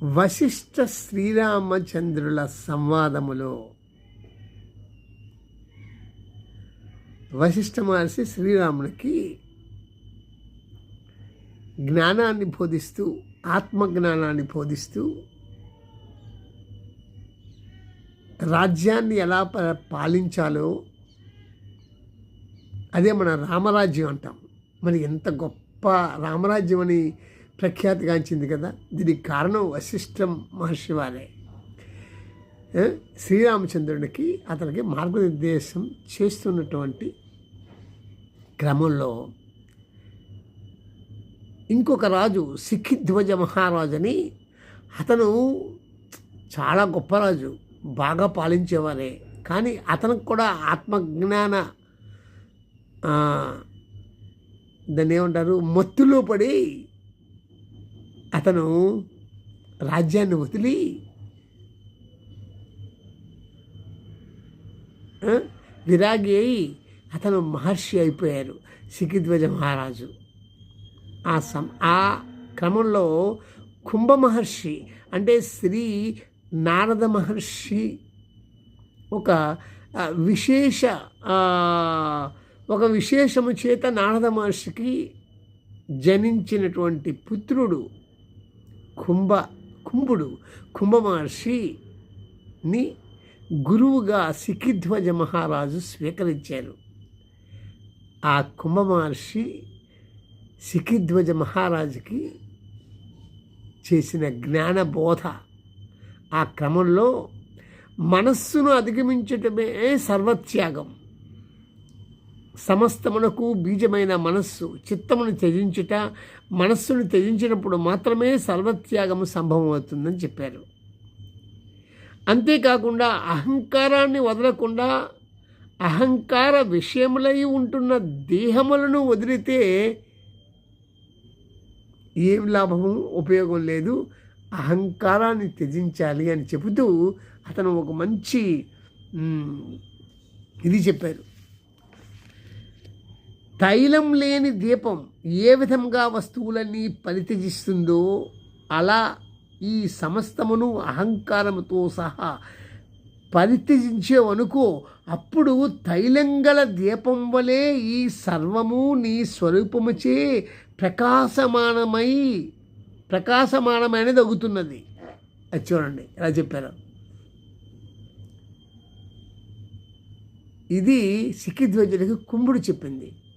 వశిష్ఠ శ్రీరామచంద్రుల సంవాదములో వశిష్ఠ మహర్షి శ్రీరామునికి జ్ఞానాన్ని బోధిస్తూ, ఆత్మజ్ఞానాన్ని బోధిస్తూ, రాజ్యాన్ని ఎలా పాలించాలో, అదే మన రామరాజ్యం అంటాం. మరి ఎంత గొప్ప రామరాజ్యం అని ప్రఖ్యాతిగాంచింది కదా. దీనికి కారణం వశిష్ఠ మహర్షి వారే. శ్రీరామచంద్రునికి అతనికి మార్గనిర్దేశం చేస్తున్నటువంటి క్రమంలో ఇంకొక రాజు సిక్కిధ్వజ మహారాజు అని, అతను చాలా గొప్ప రాజు, బాగా పాలించేవారే. కానీ అతనికి కూడా ఆత్మజ్ఞాన దాన్ని ఏమంటారు, మత్తులో పడి అతను రాజ్యాన్ని వదిలి విరాగి అయి అతను మహర్షి అయిపోయారు, సిక్కిధ్వజ మహారాజు. ఆ క్రమంలో కుంభ మహర్షి అంటే శ్రీ నారద మహర్షి ఒక విశేషము చేత నారద మహర్షికి జనించినటువంటి పుత్రుడు కుంభ మహర్షిని గురువుగా సిక్కిధ్వజ మహారాజు స్వీకరించారు. ఆ కుంభ మహర్షి సిక్కిధ్వజ మహారాజుకి చేసిన జ్ఞానబోధ, ఆ క్రమంలో మనస్సును అధిగమించటమే సర్వత్యాగం, సమస్తమునకు బీజమైన మనస్సు చిత్తమును త్యజించుట, మనస్సును త్యజించినప్పుడు మాత్రమే సర్వత్యాగము సంభవమవుతుందని చెప్పారు. అంతేకాకుండా అహంకారాన్ని వదలకుండా అహంకార విషయములై ఉంటున్న దేహములను వదిలితే ఏం లాభము, ఉపయోగం లేదు, అహంకారాన్ని త్యజించాలి అని చెబుతూ అతను ఒక మంచి ఇది చెప్పారు. తైలం లేని దీపం ఏ విధంగా వస్తువులన్నీ పరిత్యజిస్తుందో అలా ఈ సమస్తమును అహంకారముతో సహా పరిత్యజించేవనుకో, అప్పుడు తైలంగల దీపం వలె ఈ సర్వము నీ స్వరూపముచే ప్రకాశమానమైనది అవుతున్నది. అది చూడండి ఎలా చెప్పారు. ఇది సిక్కిధ్వజుడికి కుంభుడు చెప్పింది.